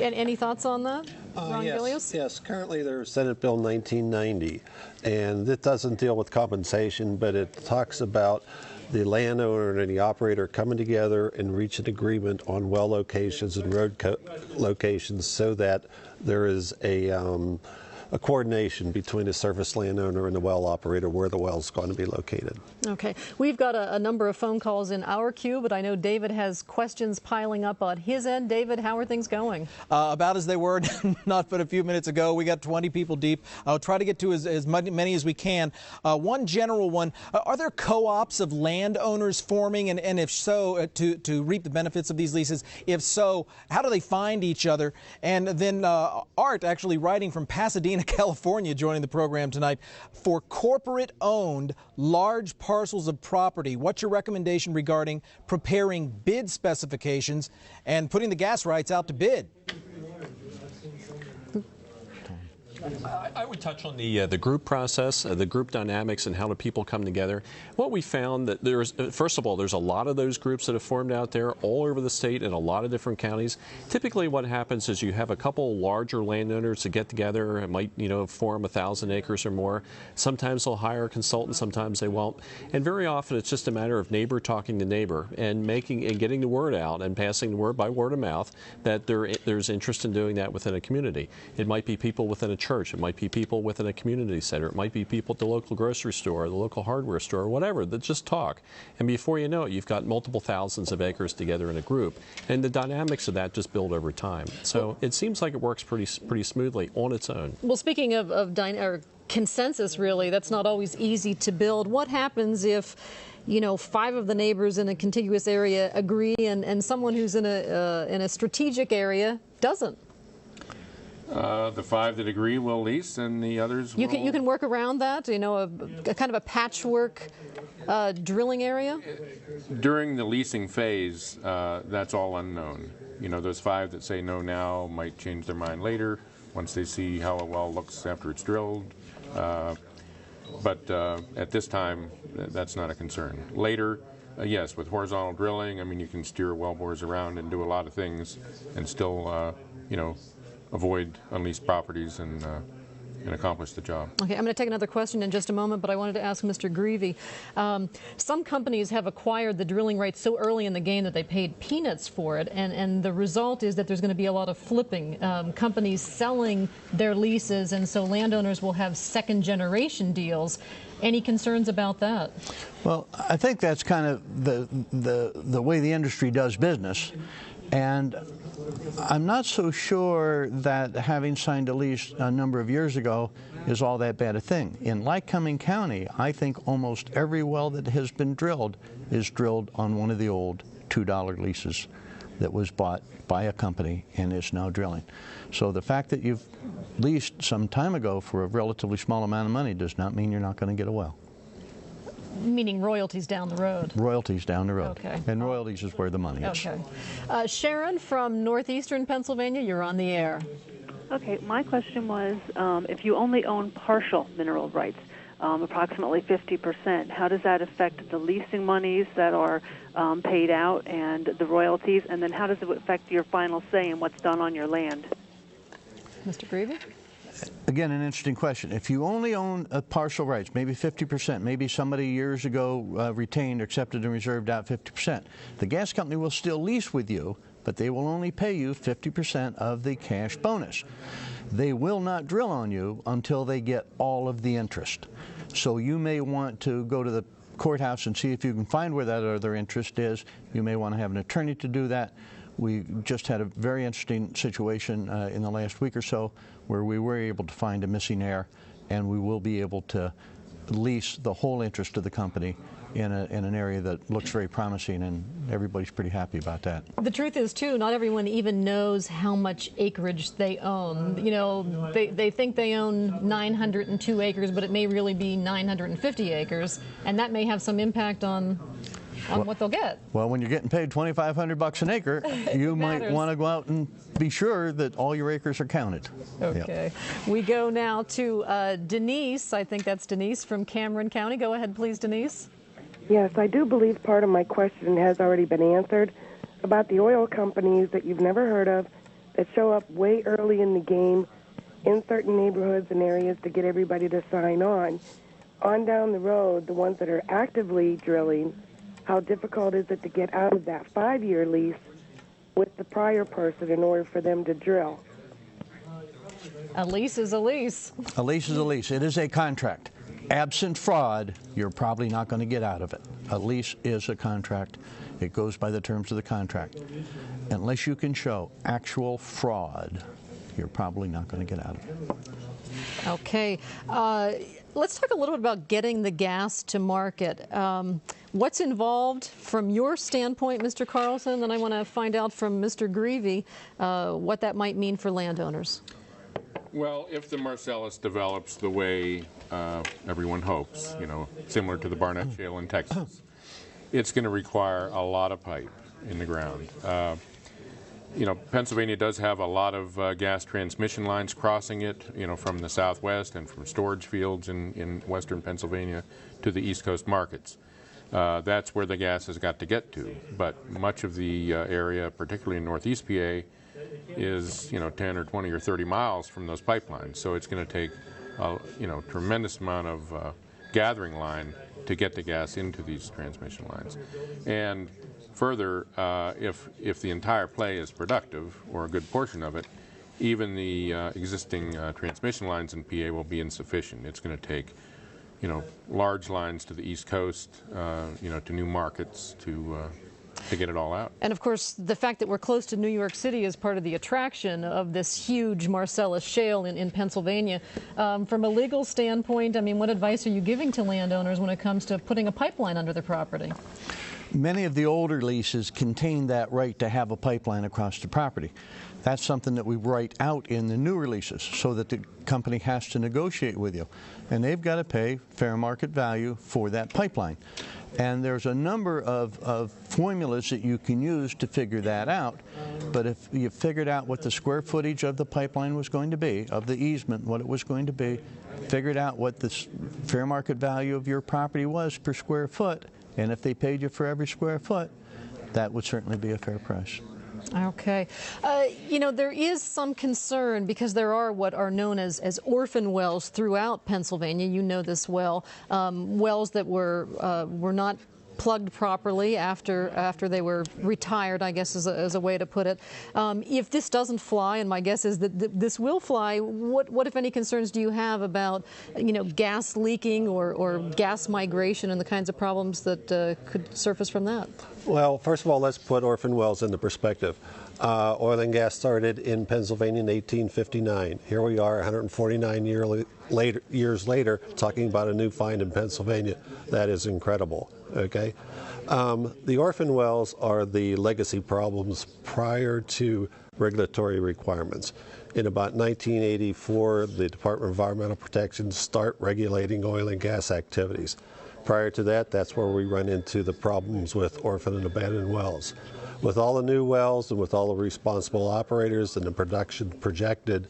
And any thoughts on that, Ron Gilius? Yes, currently there's Senate Bill 1990, and it doesn't deal with compensation, but it talks about the landowner and the operator coming together and reach an agreement on well locations and road locations so that there is a coordination between the surface landowner and the well operator where the well is going to be located. Okay. We've got a number of phone calls in our queue, but I know David has questions piling up on his end. David, how are things going? About as they were not but a few minutes ago. We got 20 people deep. I'll try to get to as many as we can. One general one, are there co-ops of landowners forming, and if so, to reap the benefits of these leases? If so, how do they find each other? And then Art, actually writing from Pasadena, California, joining the program tonight. For corporate-owned large parcels of property, what's your recommendation regarding preparing bid specifications and putting the gas rights out to bid? I would touch on the group process, the group dynamics, and how do people come together. What we found that there's, first of all, there's a lot of those groups that have formed out there all over the state in a lot of different counties. Typically, what happens is you have a couple larger landowners that get together and might, form 1,000 acres or more. Sometimes they'll hire a consultant, sometimes they won't, and very often it's just a matter of neighbor talking to neighbor and getting the word out and passing the word by word of mouth that there's interest in doing that within a community. It might be people within a church. It might be people within a community center. It might be people at the local grocery store or the local hardware store or whatever that just talk. And before you know it, you've got multiple thousands of acres together in a group. And the dynamics of that just build over time. So it seems like it works pretty smoothly on its own. Well, speaking of consensus, really, that's not always easy to build. What happens if 5 of the neighbors in a contiguous area agree and someone who's in a strategic area doesn't? The 5 that agree will lease, and the others will... You can work around that, a kind of a patchwork drilling area? During the leasing phase, that's all unknown. Those 5 that say no now might change their mind later once they see how a well looks after it's drilled. But at this time, that's not a concern. Later, yes, with horizontal drilling, you can steer well bores around and do a lot of things and still, avoid unleased properties and accomplish the job. Okay, I'm going to take another question in just a moment, but I wanted to ask Mr. Greavy. Some companies have acquired the drilling rights so early in the game that they paid peanuts for it, and the result is that there's going to be a lot of flipping. Companies selling their leases, and so landowners will have second-generation deals. Any concerns about that? Well, I think that's kind of the way the industry does business. And I'm not so sure that having signed a lease a number of years ago is all that bad a thing. In Lycoming County, I think almost every well that has been drilled is drilled on one of the old $2 leases that was bought by a company and is now drilling. So the fact that you've leased some time ago for a relatively small amount of money does not mean you're not going to get a well. Meaning royalties down the road. Royalties down the road. Okay. And royalties is where the money is. Okay. Sharon from northeastern Pennsylvania, you're on the air. Okay, my question was, if you only own partial mineral rights, approximately 50%, how does that affect the leasing monies that are paid out and the royalties, and then how does it affect your final say in what's done on your land? Mr. Greavy? Again, an interesting question. If you only own partial rights, maybe 50%, maybe somebody years ago retained, accepted, and reserved out 50%, the gas company will still lease with you, but they will only pay you 50% of the cash bonus. They will not drill on you until they get all of the interest. So you may want to go to the courthouse and see if you can find where that other interest is. You may want to have an attorney to do that. We just had a very interesting situation in the last week or so where we were able to find a missing heir, and we will be able to lease the whole interest of the company in an area that looks very promising, and everybody's pretty happy about that. The truth is, too, not everyone even knows how much acreage they own. You know, they think they own 902 acres, but it may really be 950 acres, and that may have some impact on what they'll get. Well, when you're getting paid $2,500 an acre, you might want to go out and be sure that all your acres are counted. Okay. Yep. We go now to Denise. I think that's Denise from Cameron County. Go ahead, please, Denise. Yes, I do believe part of my question has already been answered about the oil companies that you've never heard of that show up way early in the game in certain neighborhoods and areas to get everybody to sign on. On down the road, the ones that are actively drilling, how difficult is it to get out of that 5-year lease with the prior person in order for them to drill? A lease is a lease. A lease is a lease. It is a contract. Absent fraud, you're probably not going to get out of it. A lease is a contract. It goes by the terms of the contract. Unless you can show actual fraud, you're probably not going to get out of it. Okay. Let's talk a little bit about getting the gas to market. What's involved from your standpoint, Mr. Carlson? And I want to find out from Mr. Greavy what that might mean for landowners. Well, if the Marcellus develops the way everyone hopes, you know, similar to the Barnett Shale in Texas, it's going to require a lot of pipe in the ground. You know, Pennsylvania does have a lot of gas transmission lines crossing it, you know, from the southwest and from storage fields in western Pennsylvania to the East Coast markets. That's where the gas has got to get to. But much of the area, particularly in northeast PA, is, you know, 10 or 20 or 30 miles from those pipelines. So it's going to take, you know, tremendous amount of gathering line to get the gas into these transmission lines. And further, if the entire play is productive, or a good portion of it, even the existing transmission lines in PA will be insufficient. It's going to take, you know, large lines to the East Coast, you know, to new markets to get it all out. And of course, the fact that we're close to New York City is part of the attraction of this huge Marcellus shale in Pennsylvania. From a legal standpoint, I mean, what advice are you giving to landowners when it comes to putting a pipeline under their property? Many of the older leases contain that right to have a pipeline across the property. That's something that we write out in the new releases so that the company has to negotiate with you. And they've got to pay fair market value for that pipeline. And there's a number of formulas that you can use to figure that out. But if you figured out what the square footage of the pipeline was going to be, of the easement, what it was going to be, figured out what the fair market value of your property was per square foot, and if they paid you for every square foot, that would certainly be a fair price. Okay. You know, there is some concern because there are what are known as orphan wells throughout Pennsylvania. You know this well. Wells that were not plugged properly after they were retired, I guess is a way to put it. If this doesn't fly, and my guess is that this will fly, what if any concerns do you have about gas leaking or gas migration and the kinds of problems that could surface from that? Well, first of all, let's put orphan wells into perspective. Oil and gas started in Pennsylvania in 1859. Here we are 149 years later talking about a new find in Pennsylvania. That is incredible. Okay, the orphan wells are the legacy problems prior to regulatory requirements. In about 1984, the Department of Environmental Protection start regulating oil and gas activities. Prior to that, that's where we run into the problems with orphan and abandoned wells. With all the new wells and with all the responsible operators and the production projected,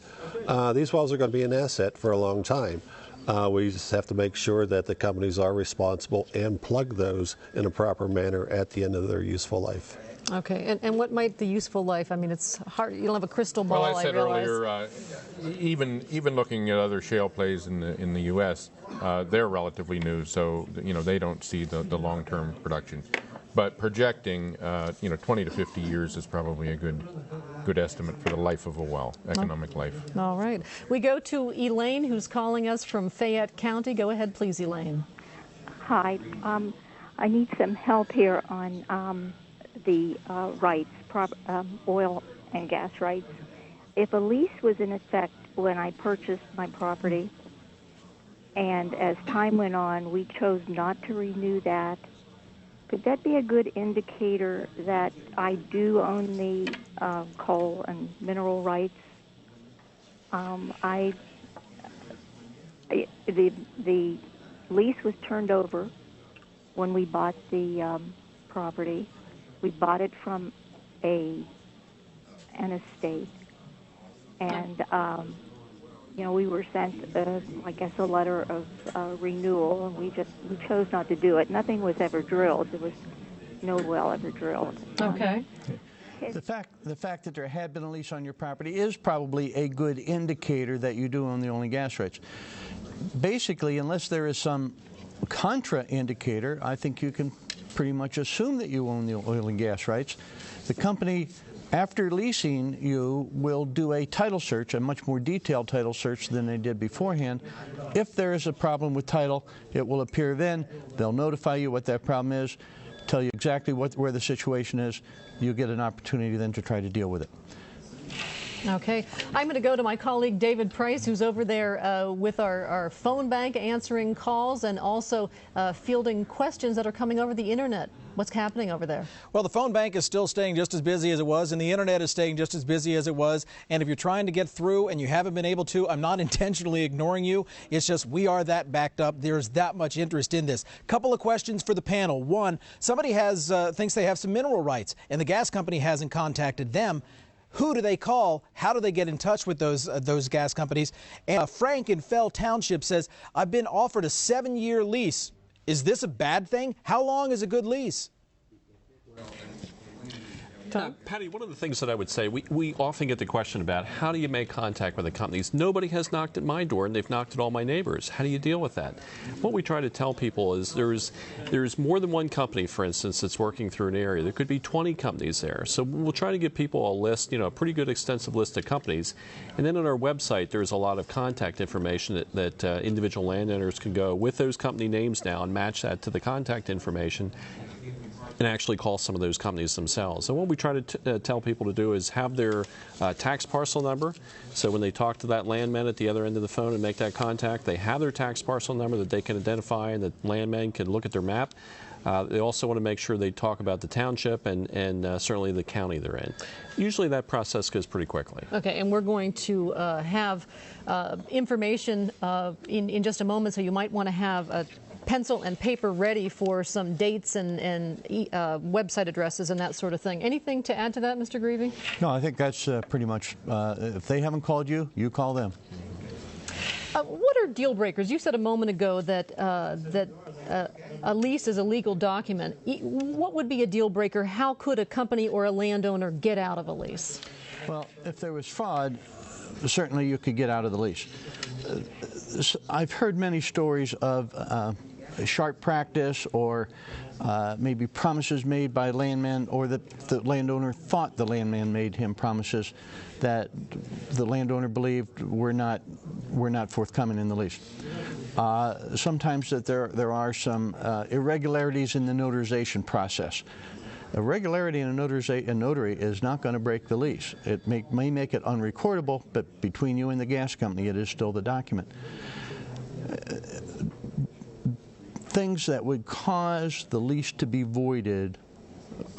these wells are going to be an asset for a long time. We just have to make sure that the companies are responsible and plug those in a proper manner at the end of their useful life. Okay, and what might the useful life? I mean, it's hard. You don't have a crystal ball. Well, I said realize. earlier, even looking at other shale plays in the U.S., they're relatively new, so they don't see the long-term production. But projecting, 20 to 50 years is probably a good estimate for the life of a well, economic life. All right, we go to Elaine, who's calling us from Fayette County. Go ahead, please, Elaine. Hi, I need some help here on the rights, oil and gas rights. If a lease was in effect when I purchased my property, and as time went on, we chose not to renew that, could that be a good indicator that I do own the coal and mineral rights? The lease was turned over when we bought the property. We bought it from an estate, and we were sent, I guess, a letter of renewal, and we chose not to do it. Nothing was ever drilled. There was no well ever drilled. Okay. The fact that there had been a lease on your property is probably a good indicator that you do own the oil and gas rights. Basically, unless there is some contra-indicator, I think you can pretty much assume that you own the oil and gas rights. The company, after leasing, you will do a title search, a much more detailed title search than they did beforehand. If there is a problem with title, it will appear then. They'll notify you what that problem is, tell you exactly where the situation is. You'll get an opportunity then to try to deal with it. Okay, I'm going to go to my colleague David Price, who's over there with our phone bank answering calls and also fielding questions that are coming over the internet. What's happening over there? Well, the phone bank is still staying just as busy as it was, and the internet is staying just as busy as it was. And if you're trying to get through and you haven't been able to, I'm not intentionally ignoring you. It's just we are that backed up. There's that much interest in this. Couple of questions for the panel. One, somebody thinks they have some mineral rights, and the gas company hasn't contacted them. Who do they call? How do they get in touch with those gas companies? And Frank in Fell Township says, I've been offered a 7-year lease. Is this a bad thing? How long is a good lease? Patty, one of the things that I would say, we often get the question about how do you make contact with the companies? Nobody has knocked at my door, and they've knocked at all my neighbors. How do you deal with that? What we try to tell people is there's more than one company, for instance, that's working through an area. There could be 20 companies there. So we'll try to give people a list, a pretty good extensive list of companies. And then on our website, there's a lot of contact information that individual landowners can go with those company names now and match that to the contact information and actually call some of those companies themselves. And what we try to tell people to do is have their tax parcel number. So when they talk to that landman at the other end of the phone and make that contact, they have their tax parcel number that they can identify and the landman can look at their map. They also want to make sure they talk about the township and certainly the county they're in. Usually that process goes pretty quickly. Okay, and we're going to have information in just a moment, so you might want to have a pencil and paper ready for some dates and website addresses and that sort of thing. Anything to add to that, Mr. Greavy? No, I think that's pretty much, if they haven't called you, you call them. What are deal breakers? You said a moment ago that a lease is a legal document. What would be a deal breaker? How could a company or a landowner get out of a lease? Well, if there was fraud, certainly you could get out of the lease. I've heard many stories of sharp practice or maybe promises made by landmen, or that the landowner thought the landman made him promises that the landowner believed were not forthcoming in the lease. Sometimes that there are some irregularities in the notarization process. A regularity in a notary is not going to break the lease. It may make it unrecordable, but between you and the gas company, it is still the document. Things that would cause the lease to be voided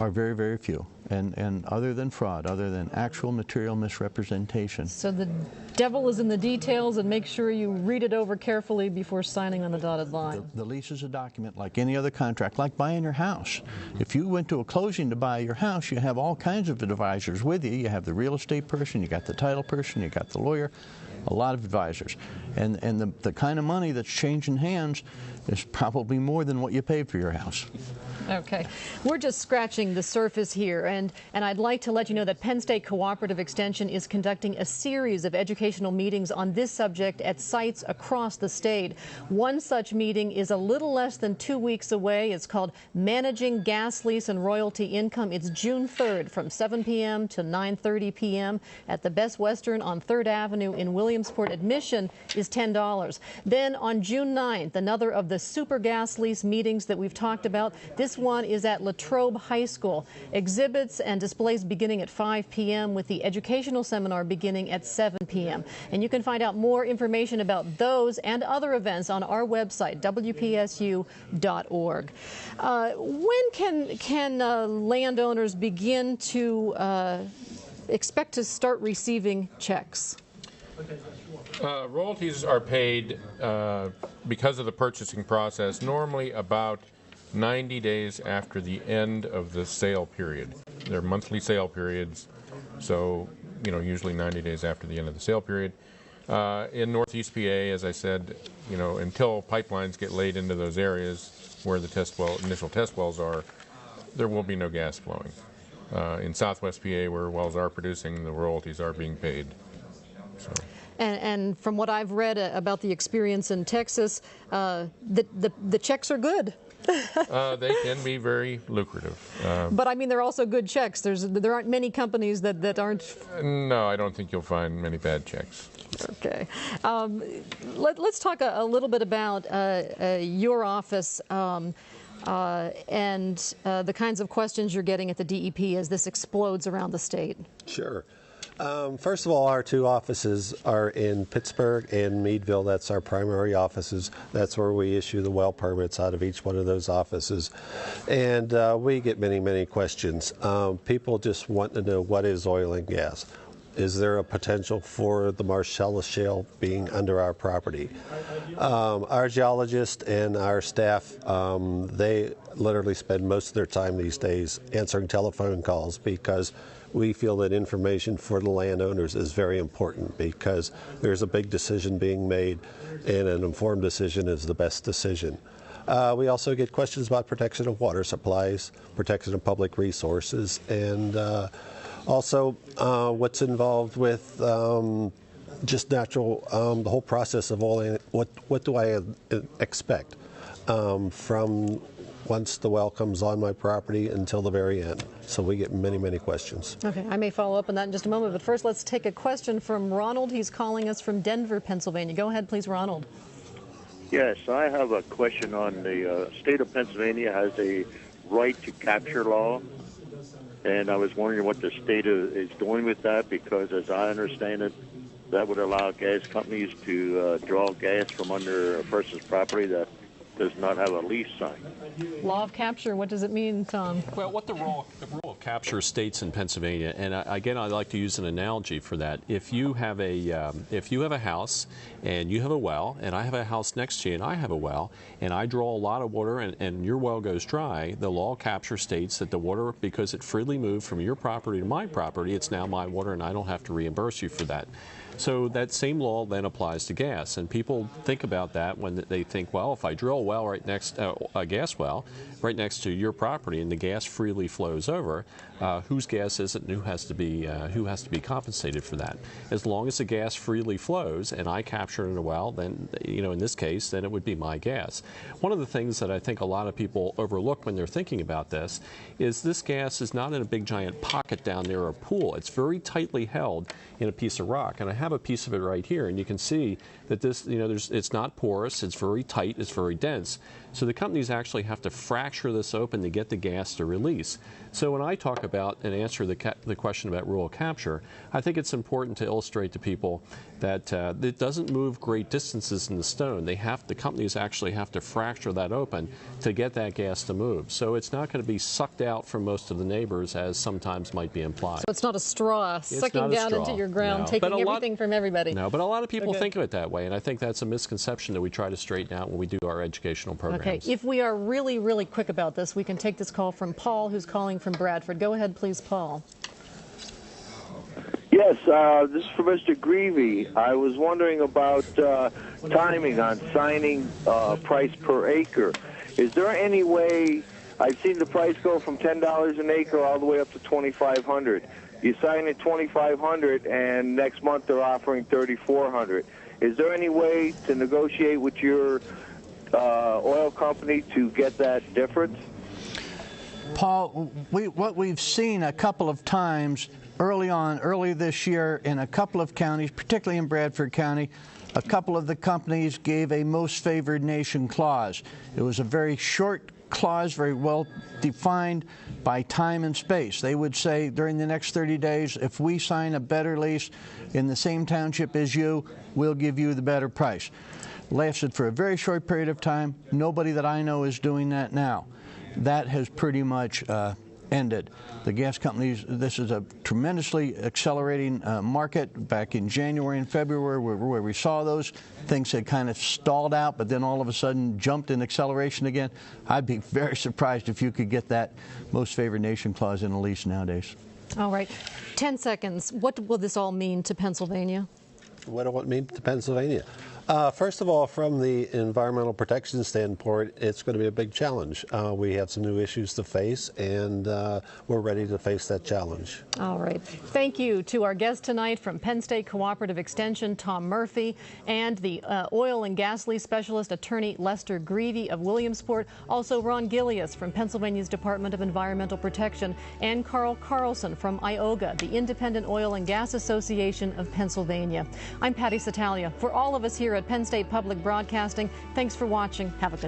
are very, very few. And other than fraud, other than actual material misrepresentation. So the devil is in the details, and make sure you read it over carefully before signing on the dotted line. The lease is a document like any other contract, like buying your house. If you went to a closing to buy your house, you have all kinds of advisors with you. You have the real estate person, you got the title person, you got the lawyer, a lot of advisors. And the kind of money that's changing hands is probably more than what you paid for your house. Okay. We're just scratching the surface here, and I'd like to let you know that Penn State Cooperative Extension is conducting a series of educational meetings on this subject at sites across the state. One such meeting is a little less than 2 weeks away. It's called Managing Gas Lease and Royalty Income. It's June 3rd from 7 p.m. to 9:30 p.m. at the Best Western on 3rd Avenue in Williamsport. Admission is $10. Then on June 9th, another of the super gas lease meetings that we've talked about. This one is at Latrobe High School. Exhibits and displays beginning at 5 p.m. with the educational seminar beginning at 7 p.m. And you can find out more information about those and other events on our website, wpsu.org. When can landowners begin to expect to start receiving checks? Royalties are paid because of the purchasing process normally about 90 days after the end of the sale period. They're monthly sale periods, so usually 90 days after the end of the sale period. In Northeast PA, as I said, until pipelines get laid into those areas where the initial test wells are, there will be no gas flowing. In Southwest PA, where wells are producing, the royalties are being paid. So. And from what I've read about the experience in Texas, the checks are good. They can be very lucrative. But I mean, they're also good checks. There aren't many companies that aren't. No, I don't think you'll find many bad checks. Okay. Let's talk a little bit about your office and the kinds of questions you're getting at the DEP as this explodes around the state. Sure. First of all, our two offices are in Pittsburgh and Meadville. That's our primary offices. That's where we issue the well permits out of each one of those offices. And we get many, many questions. People just want to know, what is oil and gas? Is there a potential for the Marcellus Shale being under our property? Our geologist and our staff, they literally spend most of their time these days answering telephone calls, because we feel that information for the landowners is very important, because there's a big decision being made, and an informed decision is the best decision. We also get questions about protection of water supplies, protection of public resources, and also what's involved with just natural, the whole process of oil. What do I expect from once the well comes on my property until the very end? So we get many, many questions. Okay, I may follow up on that in just a moment, but first let's take a question from Ronald. He's calling us from Denver, Pennsylvania. Go ahead, please, Ronald. Yes, I have a question on the state of Pennsylvania has a right to capture law, and I was wondering what the state is doing with that, because as I understand it, that would allow gas companies to draw gas from under a person's property that does not have a lease sign. Law of capture, what does it mean, Tom? Well, what the rule of capture states in Pennsylvania, and again, I'd like to use an analogy for that. If you have a house and you have a well, and I have a house next to you and I have a well, and I draw a lot of water and your well goes dry, the law of capture states that the water, because it freely moved from your property to my property, it's now my water and I don't have to reimburse you for that. So that same law then applies to gas, and people think about that when they think, well, if I drill a well right next, a gas well right next to your property, and the gas freely flows over, whose gas is it and who has to be compensated for that. As long as the gas freely flows and I capture it in a well, then, in this case, then it would be my gas. One of the things that I think a lot of people overlook when they're thinking about this is this gas is not in a big giant pocket down near a pool. It's very tightly held in a piece of rock, and I have a piece of it right here, and you can see that this, it's not porous, it's very tight, it's very dense. So the companies actually have to fracture this open to get the gas to release. So when I talk about and answer the question about rural capture, I think it's important to illustrate to people that it doesn't move great distances in the stone. The companies actually have to fracture that open to get that gas to move. So it's not going to be sucked out from most of the neighbors, as sometimes might be implied. So it's not a straw sucking down into your ground, taking everything from everybody. No, but a lot of people think of it that way, and I think that's a misconception that we try to straighten out when we do our educational programs. Okay, if we are really, really quick about this, we can take this call from Paul, who's calling from Bradford. Go ahead, please, Paul. Yes, this is for Mr. Greavy. I was wondering about timing on signing price per acre. Is there any way, I've seen the price go from $10 an acre all the way up to $2,500. You sign at $2,500 and next month they're offering $3,400. Is there any way to negotiate with your oil company to get that difference? Paul, what we've seen a couple of times early this year in a couple of counties, particularly in Bradford County, a couple of the companies gave a most favored nation clause. It was a very short clause, very well defined by time and space. They would say during the next 30 days, if we sign a better lease in the same township as you, we'll give you the better price. Lasted for a very short period of time. Nobody that I know is doing that now. That has pretty much ended. The gas companies, this is a tremendously accelerating market. Back in January and February where we saw those, things had kind of stalled out, but then all of a sudden jumped in acceleration again. I'd be very surprised if you could get that most favored nation clause in a lease nowadays. All right, 10 seconds. What will this all mean to Pennsylvania? What will it mean to Pennsylvania? First of all, from the environmental protection standpoint, it's going to be a big challenge. We have some new issues to face, and we're ready to face that challenge. All right. Thank you to our guest tonight from Penn State Cooperative Extension, Tom Murphy, and the oil and gas lease specialist, attorney Lester Greavy of Williamsport. Also, Ron Gillius from Pennsylvania's Department of Environmental Protection, and Carl Carlson from IOGA, the Independent Oil and Gas Association of Pennsylvania. I'm Patty Satalia. For all of us here at Penn State Public Broadcasting, thanks for watching. Have a good night.